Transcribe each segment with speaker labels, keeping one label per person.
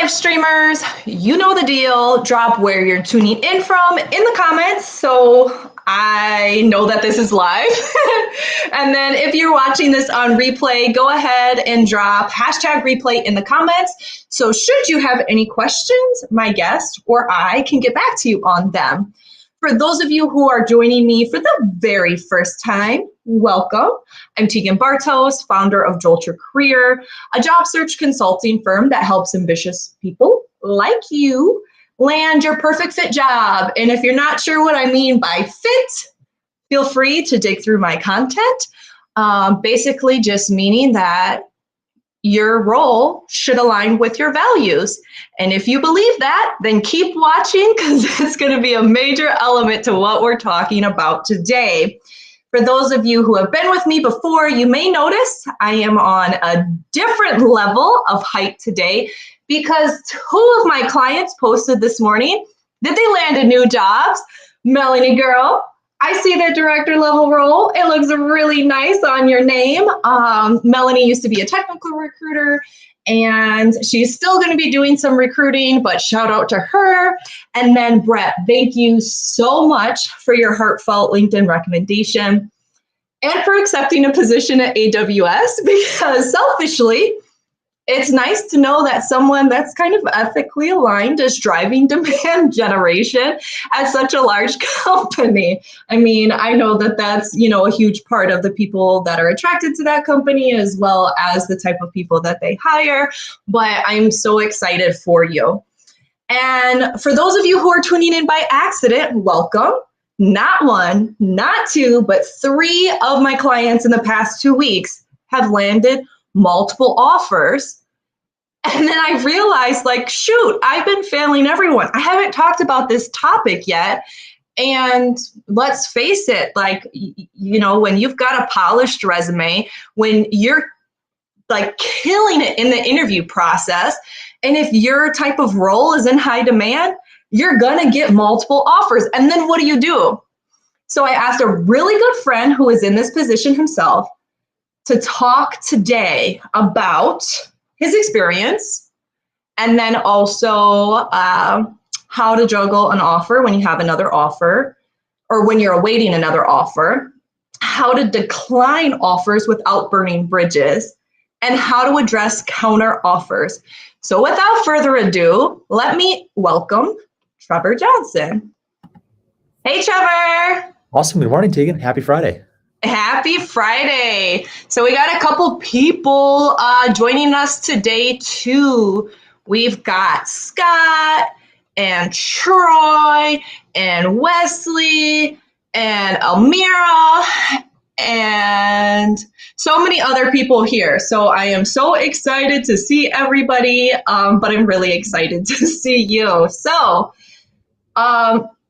Speaker 1: live streamers, you know the deal. Drop where you're tuning in from in the comments so I know that this is live. And then if you're watching this on replay, go ahead and drop hashtag replay in the comments. So should you have any questions, my guest or I can get back to you on them. For those of you who are joining me for the very first time, welcome. I'm 𝐉𝐎𝐈𝐄𝐻, founder of Jolt Your Career, a job search consulting firm that helps ambitious people like you land your perfect fit job. And if you're not sure what I mean by fit, feel free to dig through my content. Basically just meaning that your role should align with your values. And if you believe that, then keep watching because it's going to be a major element to what we're talking about today. For those of you who have been with me before, you may notice I am on a different level of height today because two of my clients posted this morning that they landed new jobs. Melanie girl, I see that director level role. It looks really nice on your name. Melanie used to be a technical recruiter and she's still going to be doing some recruiting, but shout out to her. And then Brett, thank you so much for your heartfelt LinkedIn recommendation and for accepting a position at AWS because selfishly, it's nice to know that someone that's kind of ethically aligned is driving demand generation at such a large company. I mean, I know that that's, a huge part of the people that are attracted to that company as well as the type of people that they hire, but I'm so excited for you. And for those of you who are tuning in by accident, welcome. Not one, not two, but 3 of my clients in the past 2 weeks have landed multiple offers. And then I realized, shoot, I've been failing everyone. I haven't talked about this topic yet. And let's face it, when you've got a polished resume, when you're killing it in the interview process, and if your type of role is in high demand, you're gonna get multiple offers. And then what do? So I asked a really good friend who is in this position himself to talk today about his experience and then also how to juggle an offer when you have another offer or when you're awaiting another offer, how to decline offers without burning bridges, and how to address counter offers. So without further ado, let me welcome Trever Johnson. Hey, Trever.
Speaker 2: Awesome. Good morning, Tegan. Happy Friday.
Speaker 1: Happy Friday. So we got a couple people joining us today too. We've got Scott and Troy and Wesley and Elmira and so many other people here. So I am so excited to see everybody, but I'm really excited to see you. So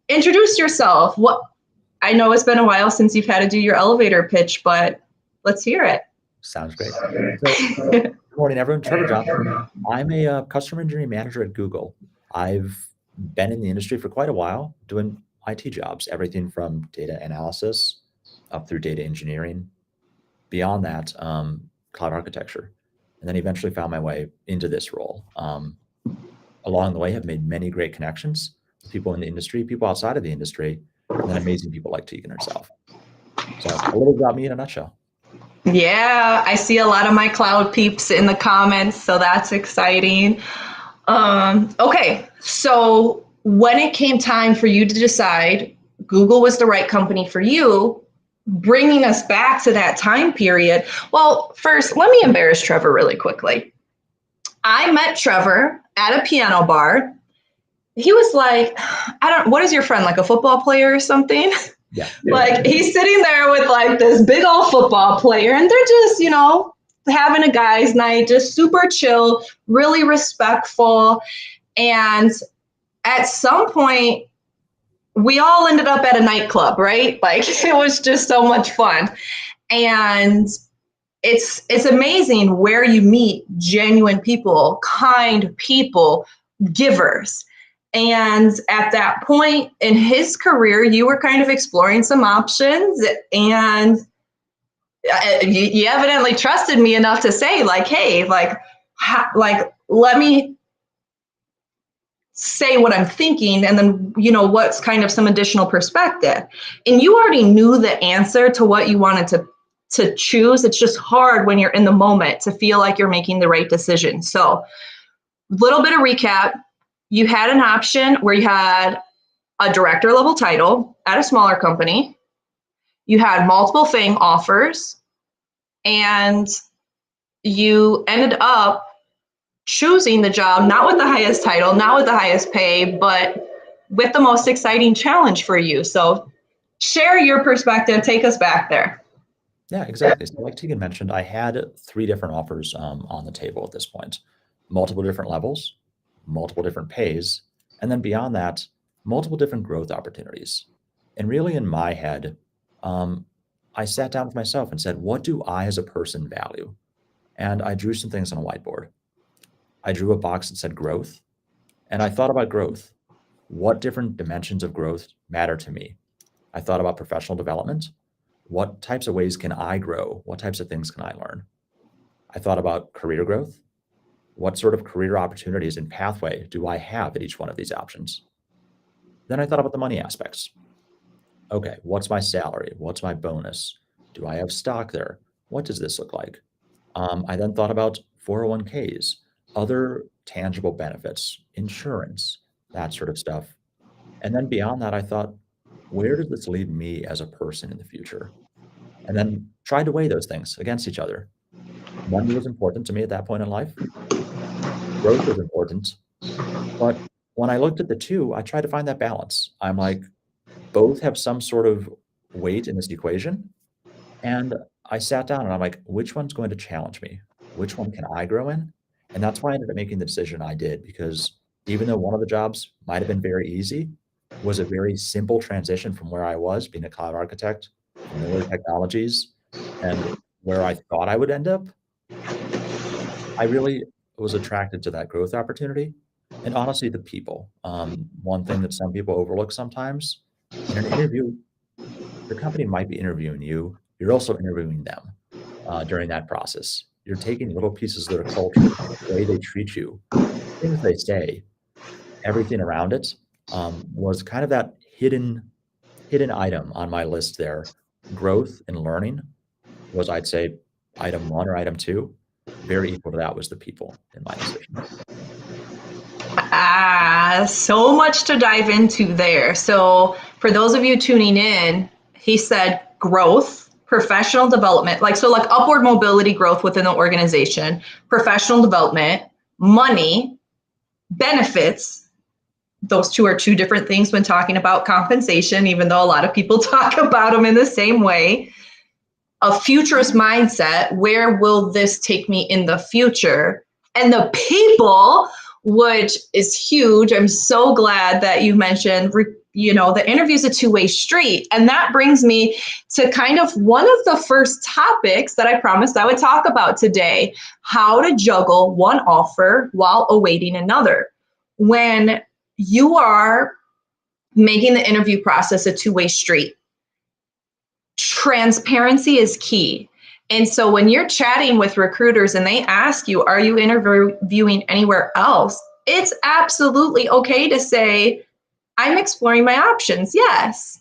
Speaker 1: introduce yourself. I know it's been a while since you've had to do your elevator pitch, but let's hear it.
Speaker 2: Sounds great. So, good morning, everyone. Trever Johnson. I'm a customer engineering manager at Google. I've been in the industry for quite a while doing IT jobs, everything from data analysis up through data engineering. Beyond that, cloud architecture, and then eventually found my way into this role. Along the way, have made many great connections with people in the industry, people outside of the industry, and then amazing people like Tegan herself. So a little about me in a nutshell.
Speaker 1: Yeah, I see a lot of my cloud peeps in the comments, so that's exciting. Okay, so when it came time for you to decide Google was the right company for you, bringing us back to that time period, well, first, let me embarrass Trever really quickly. I met Trever at a piano bar. He was like, what is your friend, like a football player or something?
Speaker 2: Yeah.
Speaker 1: He's sitting there with this big old football player and they're just, having a guy's night, just super chill, really respectful. And at some point, we all ended up at a nightclub, right? It was just so much fun. And it's amazing where you meet genuine people, kind people, givers. And at that point in his career, you were kind of exploring some options and you evidently trusted me enough to say hey, let me say what I'm thinking, and then, what's kind of some additional perspective. And you already knew the answer to what you wanted to choose. It's just hard when you're in the moment to feel like you're making the right decision. So, little bit of recap. You had an option where you had a director level title at a smaller company. You had multiple FANG offers, and you ended up choosing the job, not with the highest title, not with the highest pay, but with the most exciting challenge for you. So share your perspective. Take us back there.
Speaker 2: Yeah, exactly. So like Tegan mentioned, I had 3 different offers on the table at this point, multiple different levels, multiple different pays, and then beyond that, multiple different growth opportunities. And really in my head, I sat down with myself and said, what do I as a person value? And I drew some things on a whiteboard. I drew a box that said growth, and I thought about growth. What different dimensions of growth matter to me? I thought about professional development. What types of ways can I grow? What types of things can I learn? I thought about career growth. What sort of career opportunities and pathway do I have at each one of these options? Then I thought about the money aspects. Okay, what's my salary? What's my bonus? Do I have stock there? What does this look like? I then thought about 401ks, other tangible benefits, insurance, that sort of stuff. And then beyond that, I thought, where does this leave me as a person in the future? And then tried to weigh those things against each other. Money was important to me at that point in life. Growth was important. But when I looked at the two, I tried to find that balance. I'm like, both have some sort of weight in this equation. And I sat down and I'm like, which one's going to challenge me? Which one can I grow in? And that's why I ended up making the decision I did, because even though one of the jobs might have been very easy, was a very simple transition from where I was being a cloud architect, familiar technologies, and where I thought I would end up. I really was attracted to that growth opportunity and honestly the people. One thing that some people overlook sometimes in an interview, the company might be interviewing you. You're also interviewing them during that process. You're taking little pieces of their culture, the way they treat you, things they say, everything around it was kind of that hidden item on my list there. Growth and learning was, I'd say, item 1 or item 2. Very equal to that was the people in my decision.
Speaker 1: So much to dive into there. So for those of you tuning in, he said growth, professional development, like upward mobility growth within the organization, professional development, money, benefits. Those two are 2 different things when talking about compensation, even though a lot of people talk about them in the same way. A futurist mindset, where will this take me in the future? And the people, which is huge. I'm so glad that you mentioned, the interview is a 2-way street. And that brings me to kind of one of the first topics that I promised I would talk about today, how to juggle one offer while awaiting another. When you are making the interview process a 2-way street, transparency is key. And so when you're chatting with recruiters and they ask you, are you interviewing anywhere else? It's absolutely okay to say, I'm exploring my options. Yes.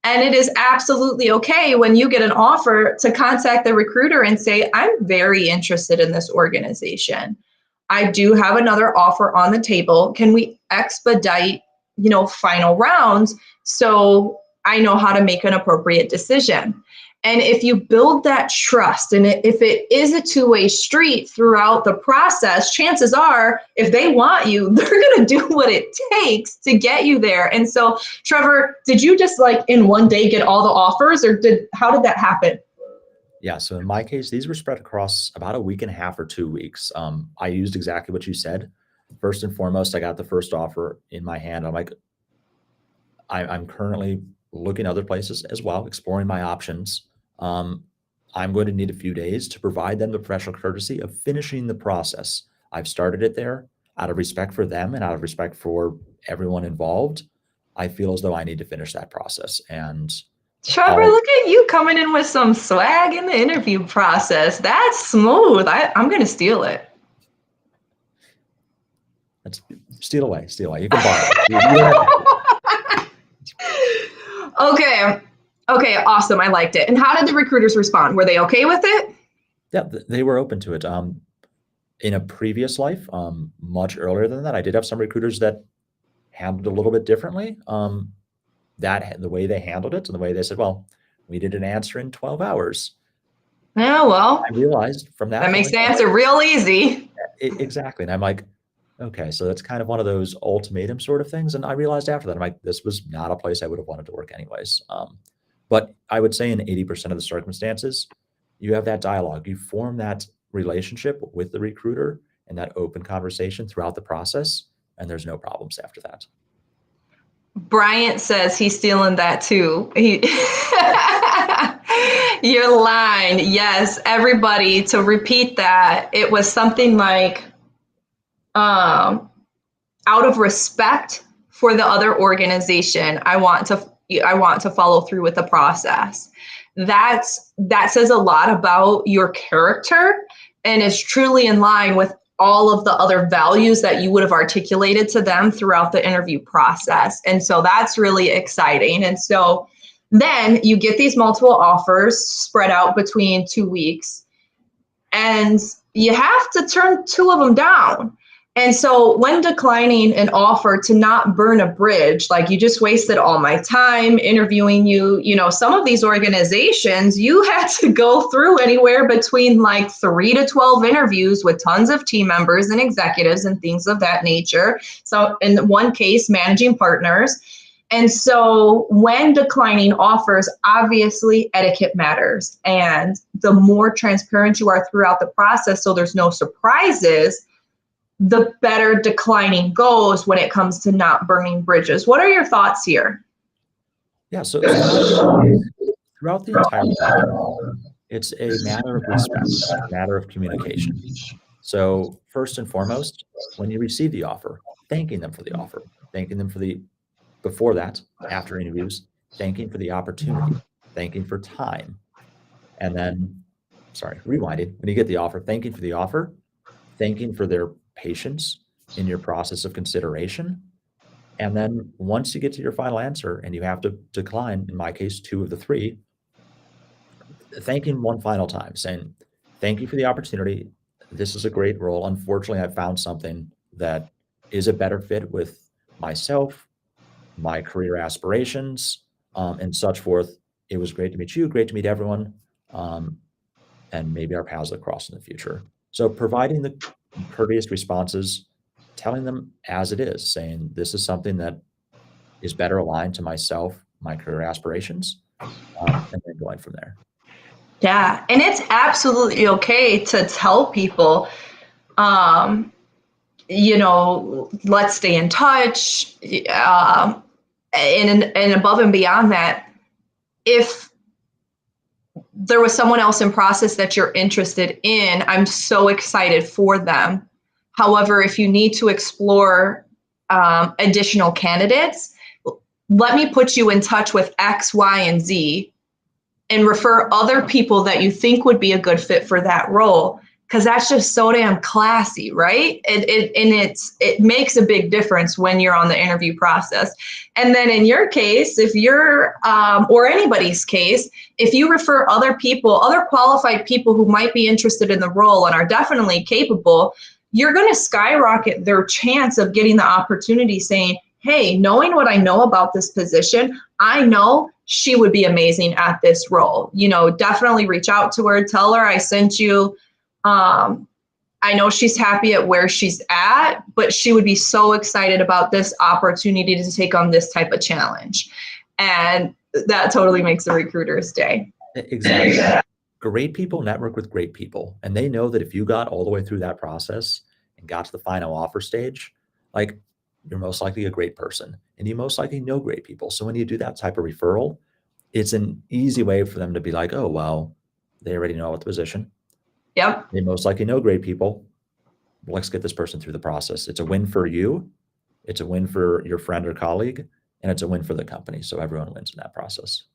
Speaker 1: And it is absolutely okay when you get an offer to contact the recruiter and say, I'm very interested in this organization. I do have another offer on the table. Can we expedite, final rounds so I know how to make an appropriate decision? And if you build that trust, and if it is a 2-way street throughout the process, chances are, if they want you, they're going to do what it takes to get you there. And so, Trevor, did you just in one day get all the offers, or how did that happen?
Speaker 2: Yeah, so in my case, these were spread across about a week and a half or 2 weeks. I used exactly what you said. First and foremost, I got the first offer in my hand. I'm like, I'm currently looking other places as well, exploring my options. I'm going to need a few days to provide them the professional courtesy of finishing the process. I've started it there out of respect for them and out of respect for everyone involved. I feel as though I need to finish that process. And
Speaker 1: Trevor, look at you coming in with some swag in the interview process. That's smooth. I'm going to steal it.
Speaker 2: Steal away. You can borrow it.
Speaker 1: Okay, awesome. I liked it. And how did the recruiters respond? Were they okay with it?
Speaker 2: Yeah, they were open to it. In a previous life, much earlier than that, I did have some recruiters that handled it a little bit differently. That the way they handled it and the way they said, well, we did an answer in 12 hours.
Speaker 1: Yeah, well,
Speaker 2: I realized from that
Speaker 1: makes the
Speaker 2: point,
Speaker 1: answer real easy.
Speaker 2: Exactly. And I'm like, okay, so that's kind of one of those ultimatum sort of things. And I realized after that, I'm like, this was not a place I would have wanted to work anyways. But I would say in 80% of the circumstances, you have that dialogue, you form that relationship with the recruiter and that open conversation throughout the process, and there's no problems after that.
Speaker 1: Bryant says he's stealing that too. Your line, yes, everybody, to repeat that, it was something like, out of respect for the other organization, I want to follow through with the process. That says a lot about your character and is truly in line with all of the other values that you would have articulated to them throughout the interview process. And so that's really exciting. And so then you get these multiple offers spread out between 2 weeks, and you have to turn 2 of them down. And so when declining an offer, to not burn a bridge, like, you just wasted all my time interviewing you. You know, some of these organizations, you had to go through anywhere between like 3 to 12 interviews with tons of team members and executives and things of that nature. So in one case, managing partners. And so when declining offers, obviously etiquette matters. And the more transparent you are throughout the process, so there's no surprises, the better declining goes when it comes to not burning bridges. What are your thoughts here?
Speaker 2: Yeah, so throughout the entire time, it's a matter of respect, a matter of communication. So first and foremost, when you receive the offer, thanking them for the offer, thanking them for before that, after interviews, thanking for the opportunity, thanking for time, and then, rewinding, when you get the offer, thanking for the offer, thanking for their patience in your process of consideration. And then once you get to your final answer and you have to decline, in my case, 2 of the 3, thanking one final time, saying, thank you for the opportunity. This is a great role. Unfortunately, I found something that is a better fit with myself, my career aspirations, and such forth. It was great to meet you, great to meet everyone, and maybe our paths will cross in the future. So providing the courteous responses, telling them as it is, saying this is something that is better aligned to myself, my career aspirations, and then going from there.
Speaker 1: Yeah, and it's absolutely okay to tell people, you know, let's stay in touch. And above and beyond that, if there was someone else in process that you're interested in, I'm so excited for them. However, if you need to explore additional candidates, let me put you in touch with X, Y, and Z and refer other people that you think would be a good fit for that role. Because that's just so damn classy, right? It makes a big difference when you're on the interview process. And then in your case, if you're, or anybody's case, if you refer other people, other qualified people who might be interested in the role and are definitely capable, you're going to skyrocket their chance of getting the opportunity, saying, hey, knowing what I know about this position, I know she would be amazing at this role. You know, definitely reach out to her, tell her I sent you. I know she's happy at where she's at, but she would be so excited about this opportunity to take on this type of challenge. And that totally makes the recruiter's day.
Speaker 2: Exactly. Great people network with great people. And they know that if you got all the way through that process and got to the final offer stage, like, you're most likely a great person and you most likely know great people. So when you do that type of referral, it's an easy way for them to be like, oh, well, they already know about the position.
Speaker 1: Yep.
Speaker 2: They most likely know great people. Let's get this person through the process. It's a win for you. It's a win for your friend or colleague, and it's a win for the company. So everyone wins in that process.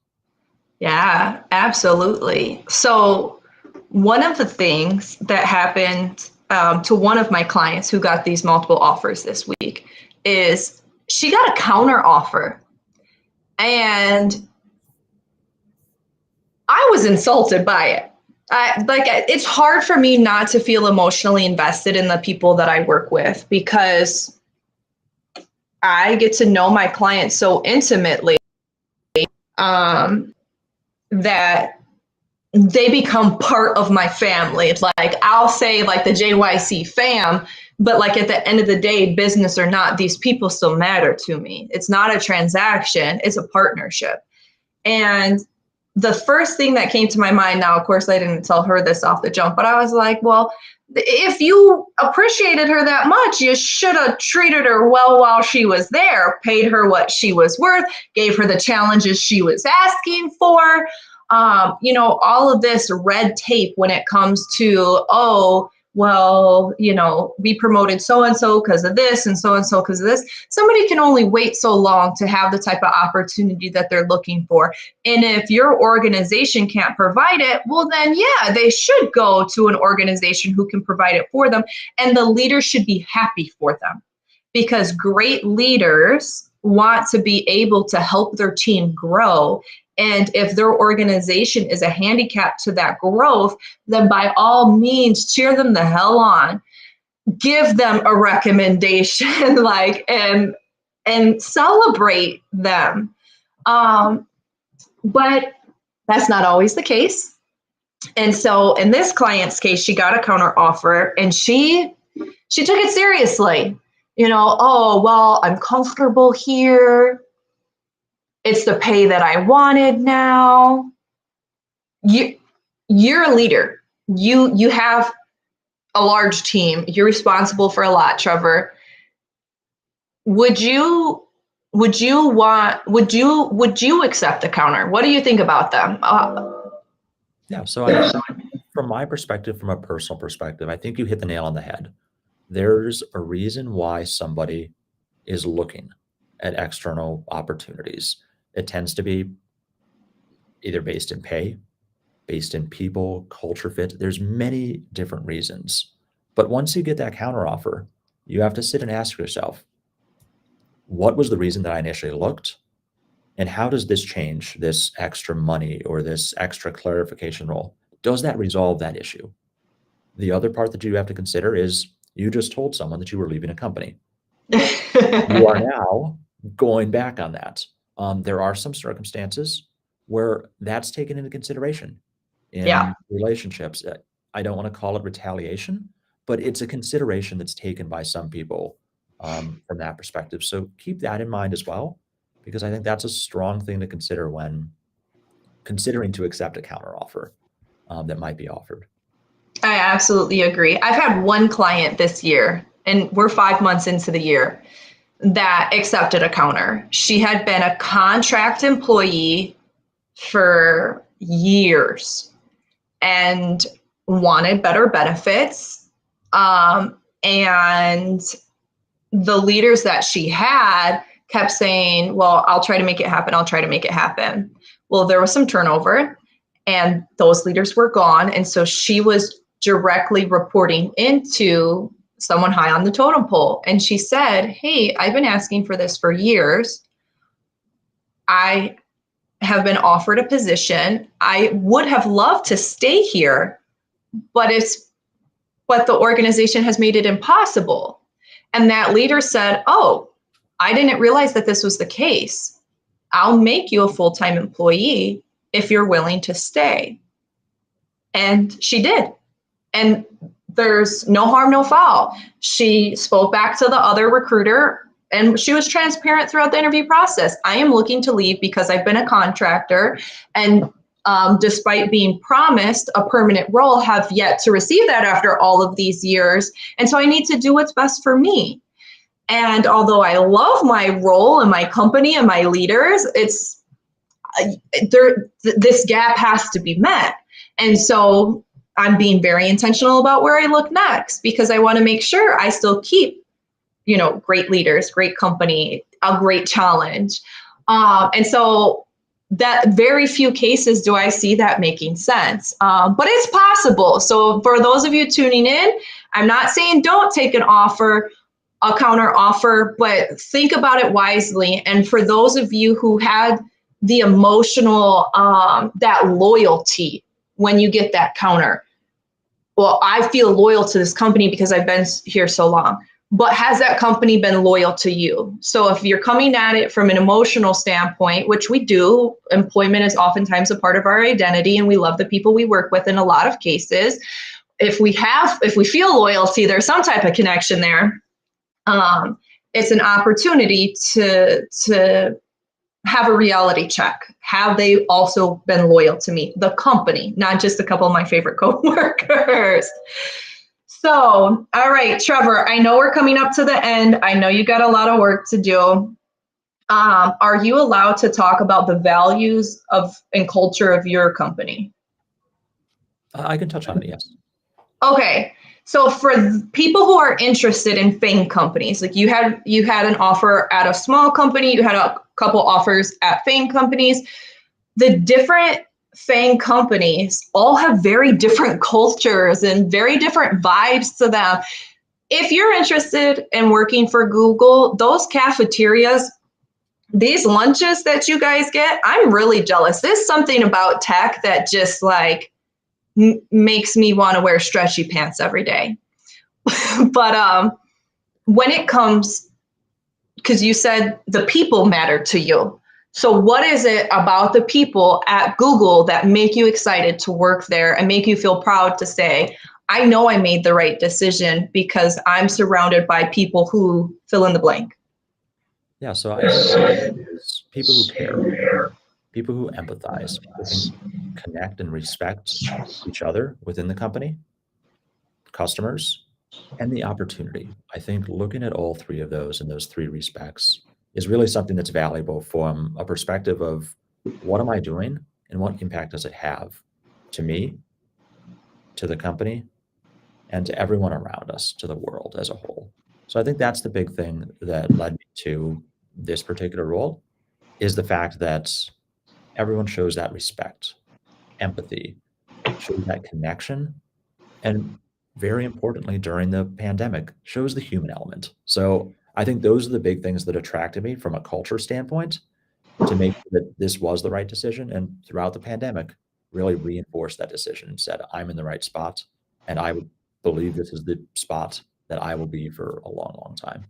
Speaker 1: Yeah, absolutely. So one of the things that happened to one of my clients who got these multiple offers this week, is she got a counter offer, and I was insulted by it. It's hard for me not to feel emotionally invested in the people that I work with, because I get to know my clients so intimately, that they become part of my family. It's like, I'll say like the JYC fam, but like at the end of the day, business or not, these people still matter to me. It's not a transaction, it's a partnership. And the first thing that came to my mind, now, of course, I didn't tell her this off the jump, but I was like, well, if you appreciated her that much, you should have treated her well while she was there, paid her what she was worth, gave her the challenges she was asking for. All of this red tape when it comes to, oh, well, we promoted so-and-so because of this and so-and-so because of this. Somebody can only wait so long to have the type of opportunity that they're looking for. And if your organization can't provide it, well, then, yeah, they should go to an organization who can provide it for them. And the leader should be happy for them, because great leaders want to be able to help their team grow. And if their organization is a handicap to that growth, then by all means, cheer them the hell on. Give them a recommendation, and celebrate them. But that's not always the case. And so in this client's case, she got a counter offer, and she took it seriously. Oh, well, I'm comfortable here. It's the pay that I wanted now. You're a leader. You have a large team. You're responsible for a lot, Trevor. Would you accept the counter? What do you think about them?
Speaker 2: Yeah. So from my perspective, from a personal perspective, I think you hit the nail on the head. There's a reason why somebody is looking at external opportunities. It tends to be either based in pay, based in people, culture fit. There's many different reasons. But once you get that counteroffer, you have to sit and ask yourself, what was the reason that I initially looked? And how does this change, this extra money or this extra clarification role? Does that resolve that issue? The other part that you have to consider is you just told someone that you were leaving a company. You are now going back on that. There are some circumstances where that's taken into consideration in relationships. I don't want to call it retaliation, but it's a consideration that's taken by some people from that perspective. So keep that in mind as well, because I think that's a strong thing to consider when considering to accept a counteroffer that might be offered.
Speaker 1: I absolutely agree. I've had one client this year, and we're 5 months into the year, that accepted a counter. She had been a contract employee for years and wanted better benefits. And the leaders that she had kept saying, well, I'll try to make it happen. I'll try to make it happen. Well, there was some turnover and those leaders were gone. And so she was directly reporting into someone high on the totem pole. And she said, hey, I've been asking for this for years. I have been offered a position. I would have loved to stay here, but the organization has made it impossible. And that leader said, oh, I didn't realize that this was the case. I'll make you a full-time employee if you're willing to stay. And she did. And there's no harm, no foul. She spoke back to the other recruiter, and she was transparent throughout the interview process. I am looking to leave because I've been a contractor, and despite being promised a permanent role, have yet to receive that after all of these years. And so I need to do what's best for me. And although I love my role and my company and my leaders, this gap has to be met. And so I'm being very intentional about where I look next, because I want to make sure I still keep, great leaders, great company, a great challenge. And so that very few cases do I see that making sense, but it's possible. So for those of you tuning in, I'm not saying don't take an offer, a counter offer, but think about it wisely. And for those of you who had the emotional, that loyalty when you get that counter, well, I feel loyal to this company because I've been here so long. But has that company been loyal to you? So if you're coming at it from an emotional standpoint, which we do, employment is oftentimes a part of our identity, and we love the people we work with in a lot of cases. If we feel loyalty, there's some type of connection there. It's an opportunity to have a reality check. Have they also been loyal to me, the company, not just a couple of my favorite coworkers? So, all right, Trevor, I know we're coming up to the end. I know you got a lot of work to do. Are you allowed to talk about the values and culture of your company?
Speaker 2: I can touch on it, yes.
Speaker 1: Okay. So for people who are interested in FANG companies, like you had an offer at a small company, you had a couple offers at FANG companies. The different FANG companies all have very different cultures and very different vibes to them. If you're interested in working for Google, those cafeterias, these lunches that you guys get, I'm really jealous. There's something about tech that just like makes me want to wear stretchy pants every day. But when it comes, because you said the people matter to you. So what is it about the people at Google that make you excited to work there and make you feel proud to say, I know I made the right decision because I'm surrounded by people who fill in the blank?
Speaker 2: Yeah, so I think it's people who care, people who empathize, people who can connect and respect each other within the company, customers, and the opportunity. I think looking at all three of those in those three respects is really something that's valuable from a perspective of what am I doing and what impact does it have to me, to the company, and to everyone around us, to the world as a whole. So I think that's the big thing that led me to this particular role, is the fact that everyone shows that respect, empathy, shows that connection, and very importantly, during the pandemic, shows the human element. So I think those are the big things that attracted me from a culture standpoint to make sure that this was the right decision. And throughout the pandemic, really reinforced that decision and said, I'm in the right spot. And I would believe this is the spot that I will be for a long, long time.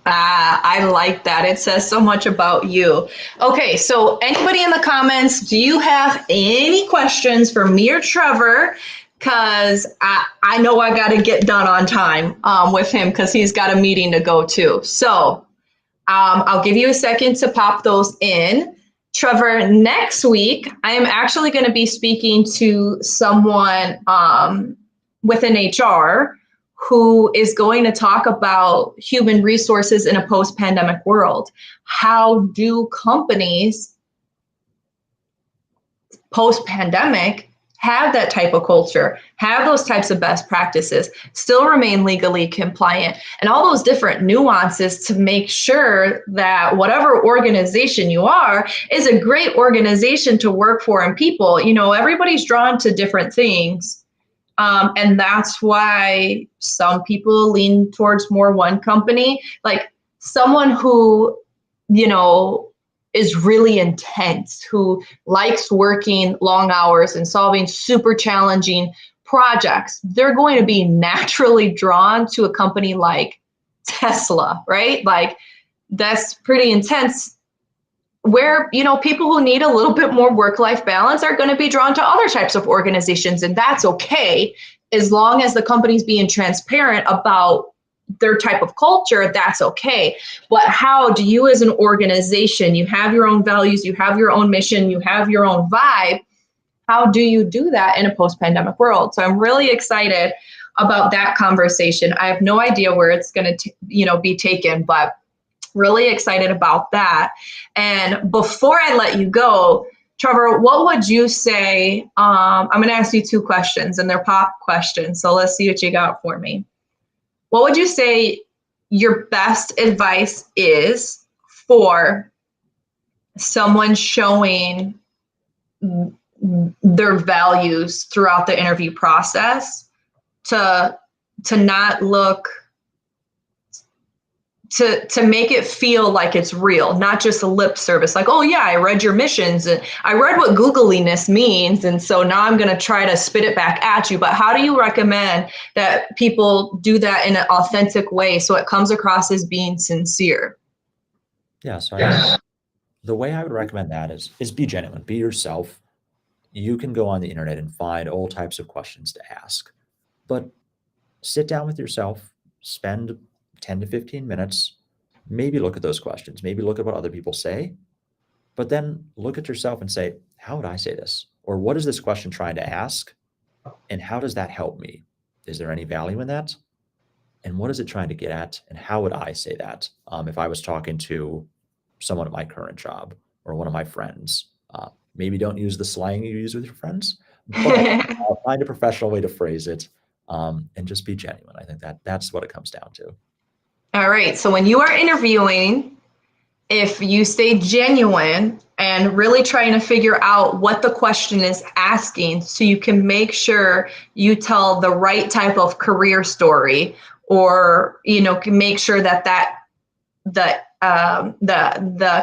Speaker 1: I like that. It says so much about you. Okay, so anybody in the comments, do you have any questions for me or Trevor? Because I know I got to get done on time with him because he's got a meeting to go to. So I'll give you a second to pop those in. Trevor, next week, I am actually going to be speaking to someone within HR who is going to talk about human resources in a post-pandemic world. How do companies post-pandemic have that type of culture, have those types of best practices, still remain legally compliant, and all those different nuances to make sure that whatever organization you are is a great organization to work for. And people, everybody's drawn to different things. And that's why some people lean towards more one company, like someone who, is really intense, who likes working long hours and solving super challenging projects. They're going to be naturally drawn to a company like Tesla, right? Like that's pretty intense. Where, people who need a little bit more work-life balance are going to be drawn to other types of organizations, and that's okay as long as the company's being transparent about their type of culture. That's okay. But how do you as an organization, you have your own values, you have your own mission, you have your own vibe, how do you do that in a post-pandemic world? So I'm really excited about that conversation. I have no idea where it's going to be taken, but really excited about that. And before I let you go, Trevor, what would you say? I'm going to ask you two questions, and they're pop questions. So let's see what you got for me. What would you say your best advice is for someone showing their values throughout the interview process to not look to make it feel like it's real, not just a lip service. Like, oh yeah, I read your missions and I read what Googliness means, and so now I'm going to try to spit it back at you. But how do you recommend that people do that in an authentic way so it comes across as being sincere?
Speaker 2: Yeah, so the way I would recommend that is be genuine, be yourself. You can go on the internet and find all types of questions to ask, but sit down with yourself, spend 10 to 15 minutes, maybe look at those questions, maybe look at what other people say, but then look at yourself and say, how would I say this? Or what is this question trying to ask? And how does that help me? Is there any value in that? And what is it trying to get at? And how would I say that if I was talking to someone at my current job or one of my friends? Maybe don't use the slang you use with your friends, but find a professional way to phrase it, and just be genuine. I think that's what it comes down to.
Speaker 1: All right. So when you are interviewing, if you stay genuine and really trying to figure out what the question is asking, so you can make sure you tell the right type of career story, or can make sure that the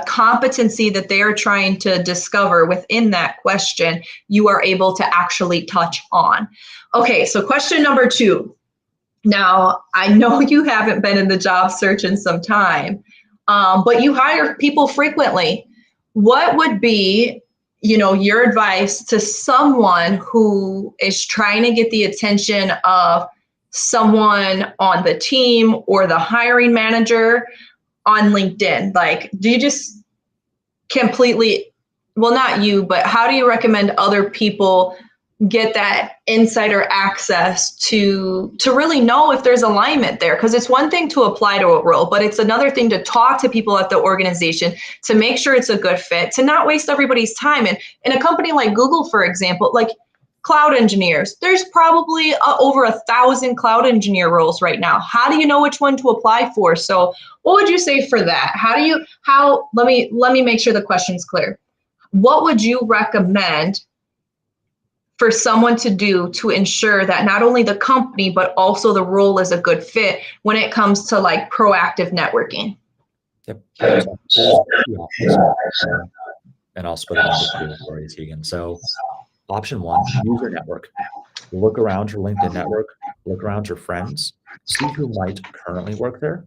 Speaker 1: competency that they are trying to discover within that question, you are able to actually touch on. Okay, so question number 2. Now, I know you haven't been in the job search in some time, but you hire people frequently. What would be, your advice to someone who is trying to get the attention of someone on the team or the hiring manager on LinkedIn? Like, do you just completely, well, not you, but how do you recommend other people get that insider access to really know if there's alignment there? Because it's one thing to apply to a role, but it's another thing to talk to people at the organization to make sure it's a good fit, to not waste everybody's time. And in a company like Google, for example, like cloud engineers, there's probably over 1,000 cloud engineer roles right now. How do you know which one to apply for? So what would you say for that? Let me make sure the question's clear. What would you recommend for someone to do to ensure that not only the company, but also the role is a good fit when it comes to like proactive networking?
Speaker 2: Yep. So, and I'll split it into 2 for you, Tegan. So option 1, use your network. Look around your LinkedIn network, look around your friends, see who might currently work there,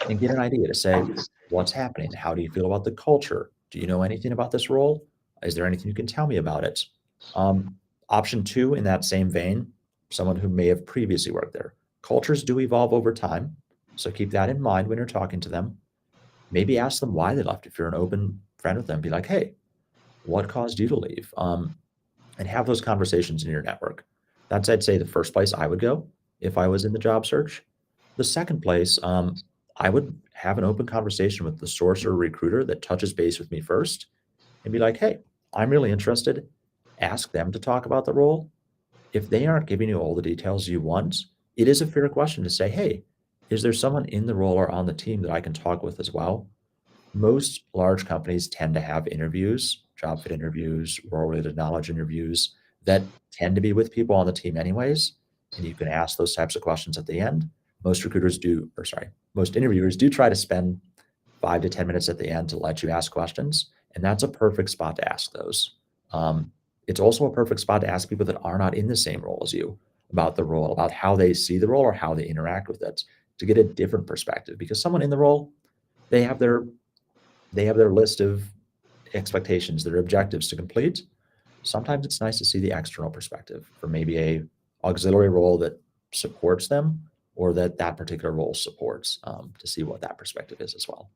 Speaker 2: and get an idea to say, what's happening? How do you feel about the culture? Do you know anything about this role? Is there anything you can tell me about it? Option 2, in that same vein, someone who may have previously worked there. Cultures do evolve over time, so keep that in mind when you're talking to them. Maybe ask them why they left. If you're an open friend with them, be like, hey, what caused you to leave? And have those conversations in your network. That's, I'd say, the first place I would go if I was in the job search. The second place, I would have an open conversation with the source or recruiter that touches base with me first and be like, hey, I'm really interested. Ask them to talk about the role. If they aren't giving you all the details you want, it is a fair question to say, hey, is there someone in the role or on the team that I can talk with as well? Most large companies tend to have interviews, job fit interviews, role-related knowledge interviews that tend to be with people on the team anyways, and you can ask those types of questions at the end. Most interviewers do try to spend 5 to 10 minutes at the end to let you ask questions, and that's a perfect spot to ask those. It's also a perfect spot to ask people that are not in the same role as you about the role, about how they see the role or how they interact with it, to get a different perspective. Because someone in the role, they have their list of expectations, their objectives to complete. Sometimes it's nice to see the external perspective for maybe a auxiliary role that supports them, or that particular role supports, to see what that perspective is as well.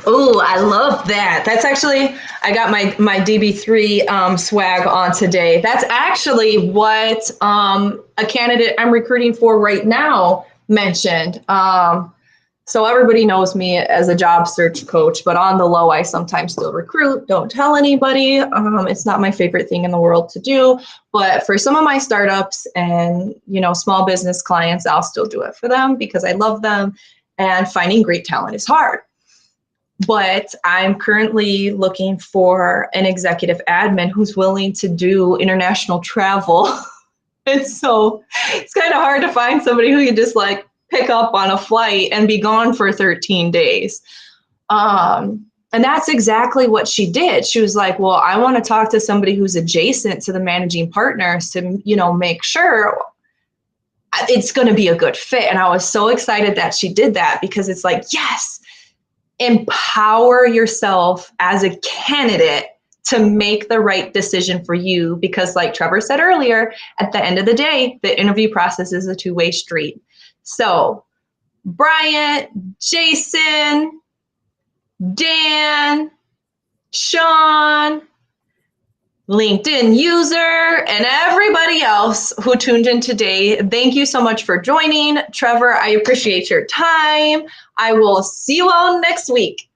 Speaker 1: Oh, I love that. That's actually, I got my DB3 swag on today. That's actually what a candidate I'm recruiting for right now mentioned. So everybody knows me as a job search coach, but on the low, I sometimes still recruit. Don't tell anybody. It's not my favorite thing in the world to do, but for some of my startups and, small business clients, I'll still do it for them because I love them, and finding great talent is hard. But I'm currently looking for an executive admin who's willing to do international travel. And so it's kind of hard to find somebody who can just pick up on a flight and be gone for 13 days. And that's exactly what she did. She was like, well, I want to talk to somebody who's adjacent to the managing partners to, you know, make sure it's going to be a good fit. And I was so excited that she did that, because it's like, yes, empower yourself as a candidate to make the right decision for you. Because like Trever said earlier, at the end of the day, the interview process is a two-way street. So Bryant, Jason, Dan, Sean, LinkedIn user, and everybody else who tuned in today, thank you so much for joining. Trever, I appreciate your time. I will see you all next week.